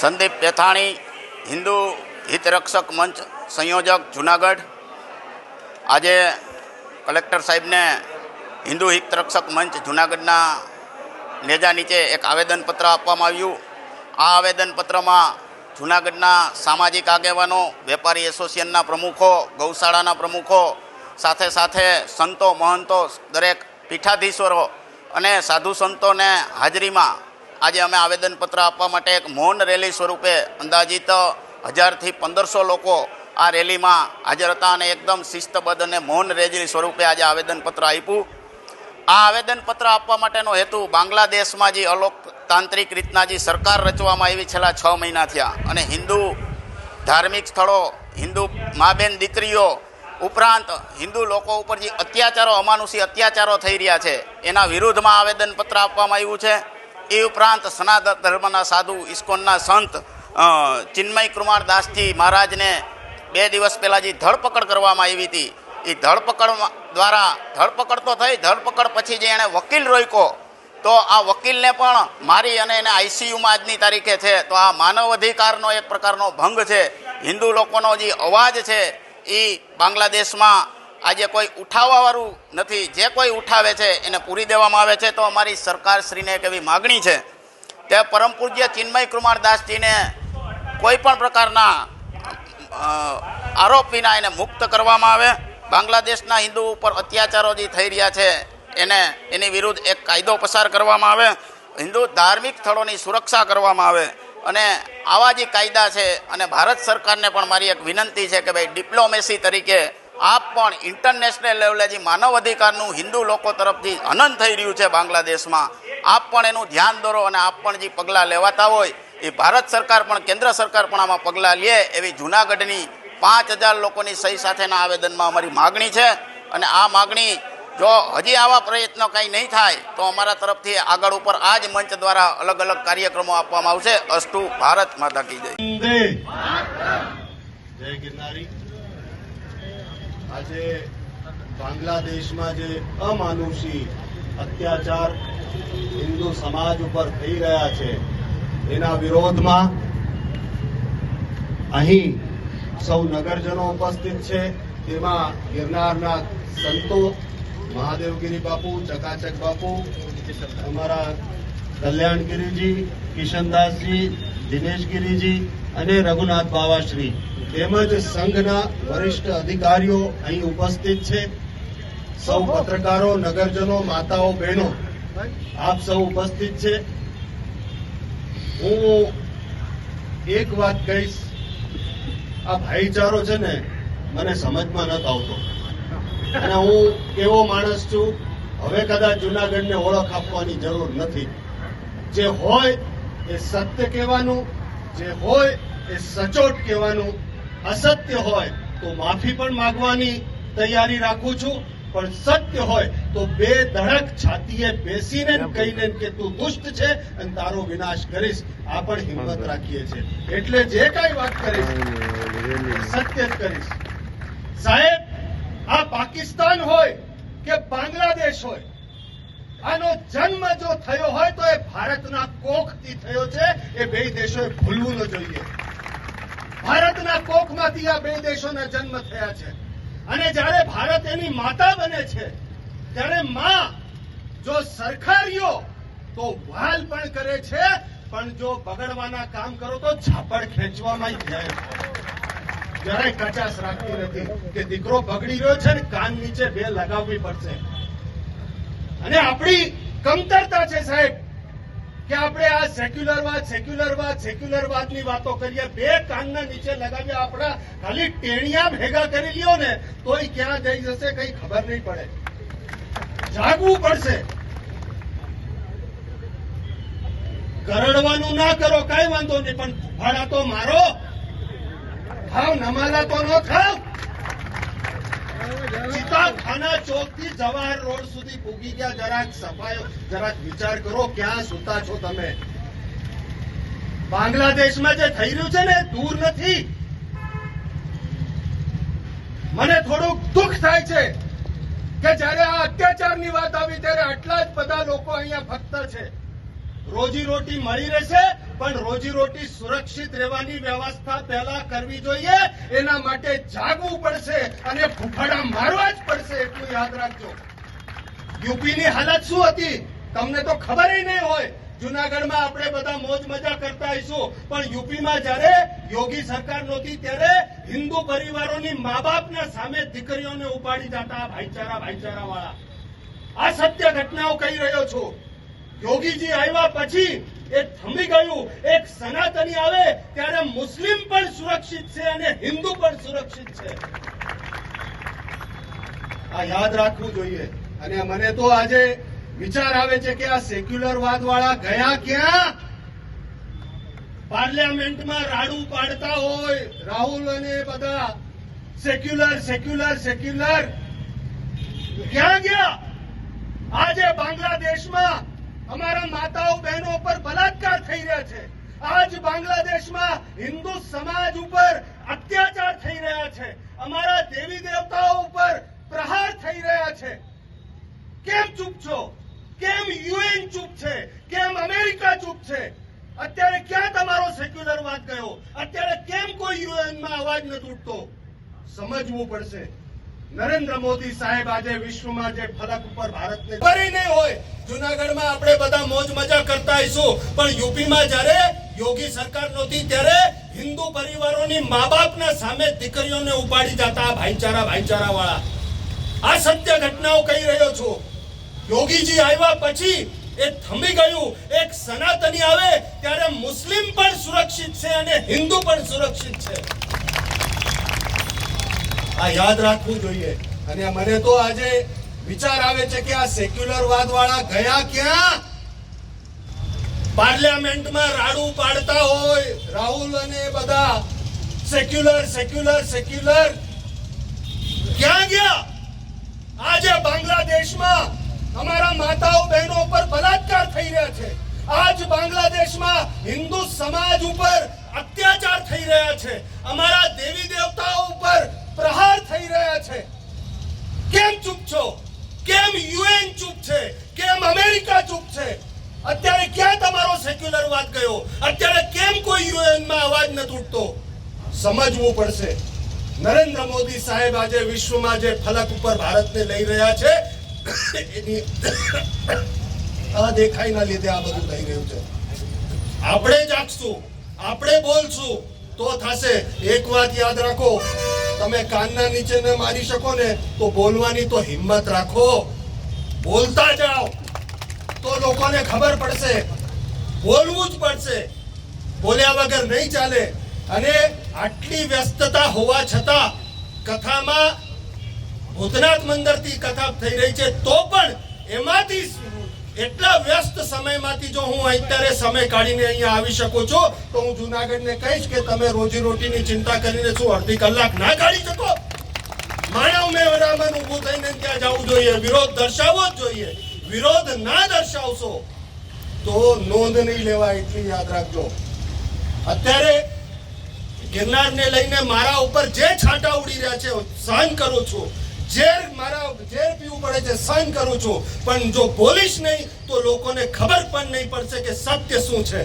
સંદીપ પેથાણી, હિન્દુ હિતરક્ષક મંચ સંયોજક જુનાગઢ। આજે કલેક્ટર સાહેબને હિન્દુ હિતરક્ષક મંચ જુનાગઢના નેજા નીચે એક આવેદનપત્ર આપવામાં આવ્યું। આ આવેદનપત્રમાં જુનાગઢના સામાજિક આગેવાનો, વેપારી એસોસિએશનના પ્રમુખો, ગૌશાળાના પ્રમુખો, સાથે સાથે સંતો, મહંતો, દરેક પીઠાધીશ્વરો અને સાધુ સંતોને હાજરીમાં આજે અમે આવેદનપત્ર આપવા માટે એક મૌન રેલી સ્વરૂપે અંદાજિત 1000થી 1500 લોકો આ રેલીમાં હાજર હતા અને એકદમ શિસ્તબદ્ધ અને મૌન રેલી સ્વરૂપે આજે આવેદનપત્ર આપ્યું। આ આવેદનપત્ર આપવા માટેનો હેતુ બાંગ્લાદેશમાં જે અલોકતાંત્રિક રીતના જે સરકાર રચવામાં આવી છેલ્લા 6 મહિના થયા અને હિન્દુ ધાર્મિક સ્થળો, હિન્દુ મા બેન દીકરીઓ ઉપરાંત હિન્દુ લોકો ઉપર જે અત્યાચારો, અમાનુષી અત્યાચારો થઈ રહ્યા છે એના વિરુદ્ધમાં આવેદનપત્ર આપવામાં આવ્યું છે। એ ઉપરાંત સનાતન ધર્મના સાધુ, ઇસ્કોનના સંત ચિન્મય કુમાર દાસજી મહારાજને 2 દિવસ પહેલાં જે ધરપકડ કરવામાં આવી હતી, એ ધરપકડ દ્વારા ધરપકડ તો થઈ, ધરપકડ પછી જે એણે વકીલ રોક્યો તો આ વકીલને પણ મારી અને એને આઈસીયુમાં આજની તારીખે છે। તો આ માનવ અધિકારનો એક પ્રકારનો ભંગ છે। હિન્દુ લોકોનો જે અવાજ છે એ બાંગ્લાદેશમાં આજે કોઈ ઉઠાવવાવાળું નથી, જે કોઈ ઉઠાવે છે એને પૂરી દેવામાં આવે છે। તો અમારી સરકારશ્રીને એક એવી માગણી છે કે પરમ પૂજ્ય ચિન્મય કુમાર દાસજીને કોઈ પણ પ્રકારના આરોપ વિના એને મુક્ત કરવામાં આવે। બાંગ્લાદેશના હિન્દુ ઉપર અત્યાચારો જે થઈ રહ્યા છે એની વિરુદ્ધ એક કાયદો પસાર કરવામાં આવે, હિન્દુ ધાર્મિક સ્થળોની સુરક્ષા કરવામાં આવે અને આવા જે કાયદા છે અને ભારત સરકારને પણ મારી એક વિનંતી છે કે ભાઈ ડિપ્લોમેસી તરીકે આપ પણ ઇન્ટરનેશનલ લેવલે જે માનવ અધિકારનું હિન્દુ લોકો તરફથી હનન થઈ રહ્યું છે બાંગ્લાદેશમાં, આપ પણ એનું ધ્યાન દોરો અને આપ પણ જે પગલાં લેવાતા હોય એ ભારત સરકાર પણ, કેન્દ્ર સરકાર પણ આમાં પગલાં લે એવી જૂનાગઢની 5000 લોકોની સહી સાથેના આવેદનમાં અમારી માગણી છે। અને આ માગણી જો હજી આવા પ્રયત્નો કંઈ નહીં થાય તો અમારા તરફથી આગળ ઉપર આ જ મંચ દ્વારા અલગ અલગ કાર્યક્રમો આપવામાં આવશે। અસ્તુ, ભારત માતા કી જય। જય ગિરનારી। આજે બાંગ્લાદેશમાં જે અમાનુષી અત્યાચાર હિન્દુ સમાજ ઉપર થઈ રહ્યા છે એના વિરોધમાં અહીં સૌ નગરજનો ઉપસ્થિત છે। તેમાં ગિરનારના સંતો, મહાદેવગીરી બાપુ, ચકાચક બાપુ, અમારા કલ્યાણગીરીજી, કિશનદાસજી, દિનેશગીરીજી અને રઘુનાથ બાવાશ્રી તેમજ સંઘના વરિષ્ઠ અધિકારીઓ અહીં ઉપસ્થિત છે। સૌ પત્રકારો, નગરજનો, માતાઓ, બહેનો આપ સૌ ઉપસ્થિત છે। હું એક વાત કહીશ, આ ભાઈચારો છે ને મને સમજમાં નથી આવતો અને હું એવો માણસ છું, હવે કદાચ જુનાગઢને ઓળખ આપવાની જરૂર નથી। જે હોય એ સત્ય કહેવાનું, જે હોય એ સચોટ કહેવાનું, અસત્ય હોય તો માફી પણ માંગવાની તૈયારી રાખું છું, પણ સત્ય હોય તો બે ધડક છાતીએ બેસીને કહીને કે તું દુષ્ટ છે અને તારો વિનાશ કરીશ, આ પણ હિંમત રાખીએ છીએ। એટલે જે કઈ વાત કરીશ સત્ય જ કરીશ। સાહેબ, આ પાકિસ્તાન હોય કે બાંગ્લાદેશ હોય, આનો જન્મ જો થયો હોય તો એ ભારતના કોખથી થયો છે। એ બે દેશોએ ભૂલવું ન જોઈએ। ભારતના કોખમાંથી આ બે દેશોના જન્મ થયા છે અને જ્યારે ભારત એની માતા બને છે ત્યારે માં જો સરખારીઓ તો વહાલ પણ કરે છે, પણ જો બગડવાના કામ કરો તો ઝાપડ ખેંચવામાં જાય છે। જરાય કચાશ રાખતી નથી કે દીકરો બગડી રહ્યો છે ને કાન નીચે બે લગાવવી પડશે। અને આપણી કમતરતા છે સાહેબ કે આપણે આ સેક્યુલરવાદની વાતો કરીએ, બે કાનના નીચે લગાવીએ, આપણા ખાલી ટેણિયા ભેગા કરી લ્યો ને તોય ક્યાં જઈ જશે કઈ ખબર નહીં પડે। જાગવું પડશે। કરડવાનું ના કરો, કઈ વાંધો નહીં, પણ ભાડા તો મારો, ખાવ નમાલા તો ન ખાવ। ચિતાખાના ચોક થી જવાહર રોડ સુધી પૂગી ગયા, જરાક સફાયો, જરાક વિચાર કરો ક્યાં સુતા છો તમે। બાંગ્લાદેશમાં જે થઈ રહ્યું છે ને દૂર નથી। મને થોડુંક દુઃખ થાય છે કે જયારે આ અત્યાચારની વાત આવી ત્યારે આટલા જ બધા લોકો અહીંયા ફક્ત છે। રોજીરોટી મળી રહેશે, પણ રોજીરોટી સુરક્ષિત રહેવાની વ્યવસ્થા પહેલા કરવી જોઈએ. એના માટે જાગવું પડશે અને ફૂફાડા મારવા જ પડશે, એટલું યાદ રાખજો. યુપીની હાલત શું હતી તમને તો ખબર નહીં હોય. જુનાગઢમાં આપણે બધા મોજ મજા કરતા આવીશું, પણ યુપીમાં જયારે યોગી સરકાર નહોતી ત્યારે હિન્દુ પરિવારોની મા બાપના સામે દીકરીઓને ઉપાડી જતા ભાઈચારા વાળા. આ સત્ય ઘટનાઓ કહી રહ્યો છું. યોગીજી આવ્યા પછી એ થમી ગયું. એક સનાતની આવે ત્યારે મુસ્લિમ પણ સુરક્ષિત છે અને હિન્દુ પણ સુરક્ષિત છે. આ યાદ રાખવું જોઈએ. અને મને તો આજે વિચાર આવે છે કે આ સેક્યુલર વાદ વાળા ગયા ક્યાં? પાર્લામેન્ટમાં રાડું પાડતા હોય રાહુલ અને બધા સેક્યુલર ક્યાં ગયા? આજે બાંગ્લાદેશમાં અમારા માતાઓ બહેનો ઉપર બલાત્કાર થઈ રહ્યા છે. આજ બાંગ્લાદેશમાં હિન્દુ સમાજ ઉપર અત્યાચાર થઈ રહ્યા છે. અમારા દેવી દેવતાઓ ઉપર પ્રહાર થઈ રહ્યા છે. કેમ ચૂપ છો? કેમ યુએન ચૂપ છે? કેમ અમેરિકા ચૂપ છે? અત્યારે ક્યાં તમારો સેક્યુલર વાત ગયો? અત્યારે કેમ કોઈ યુએનમાં અવાજ નથી ઉઠતો? સમજવું પડશે. નરેન્દ્ર મોદી સાહેબ આજે વિશ્વમાં જે ફલક ઉપર ભારતને ખબર નહીં હોય. જુનાગઢમાં આપણે બધા મોજ મજા કરતા આવીશું, પણ યુપીમાં જયારે યોગી સરકાર નહોતી ત્યારે હિન્દુ પરિવારોની મા બાપના સામે દીકરીઓને ઉપાડી જતા ભાઈચારા વાળા. આ સત્ય ઘટનાઓ કહી રહ્યો છું. યોગીજી આવ્યા પછી એ થમી ગયું. એક સનાતની આવે ત્યારે મુસ્લિમ પણ સુરક્ષિત છે અને હિન્દુ પણ સુરક્ષિત છે. આ યાદ રાખવું જોઈએ. અને મને તો આજે વિચાર આવે છે કે આ સેક્યુલર વાદ વાળા ગયા ક્યાં? પાર્લામેન્ટમાં રાડું પાડતા હોય રાહુલ અને બધા સેક્યુલર ક્યાં ગયા? આજે બાંગ્લાદેશમાં અમારા માતાઓ બહેનો ઉપર બલાત્કાર થઈ રહ્યા છે. આજ બાંગ્લાદેશમાં હિન્દુ સમાજ ઉપર અત્યાચાર થઈ રહ્યા છે. અમારા દેવી દેવતાઓ ઉપર પ્રહાર થઈ રહ્યા છે. કેમ ચૂપ છો? કેમ યુએન ચૂપ છે? કેમ અમેરિકા ચૂપ છે? અત્યારે ક્યાં તમારો સેક્યુલર વાત ગયો? અત્યારે કેમ કોઈ યુએનમાં અવાજ નથી ઉઠતો? સમજવું પડશે. નરેન્દ્ર મોદી સાહેબ આજે વિશ્વમાં જે ફલક ઉપર ભારતને લઈ રહ્યા છે એની આ દેખાઈના લીધે આ બધું થઈ રહ્યું છે. આપણે જાગશું, આપણે બોલશું તો થશે. એક વાત યાદ રાખો, તમે કાનના નીચે ન મારી શકો ને તો બોલવાની તો હિંમત રાખો. બોલતા જાઓ તો લોકોને ખબર પડશે. બોલવું જ પડશે. બોલ્યા વગર નહીં ચાલે. અને આટલી વ્યસ્તતા હોવા છતાં કથામાં ભૂતનાથ મંદિરથી કથા થઈ રહી છે, તો પણ એમાંથી એટલા વ્યસ્ત સમયમાંથી જો હું અત્યારે સમય કાઢીને અહીંયા આવી શકું છું તો હું જુનાગઢને કહીશ કે તમે રોજીરોટીની ચિંતા કરીને શું અડધી કલાક ના કાઢી શકો? માનવ મેળામાં ઊભું થઈને ત્યાં જવું જોઈએ, વિરોધ દર્શાવવો જ જોઈએ. વિરોધ ના દર્શાવશો તો નોંધ નહીં લેવાય, એટલી યાદ રાખજો. અત્યારે ગિરનારને લઈને મારા ઉપર જે છાંટા ઉડી રહ્યા છે સહન કરું છું. ઝેર પીવું પડે છે સહન કરું છું, પણ જો બોલીશ નહીં તો લોકોને ખબર પણ નહીં પડશે કે સત્ય શું છે.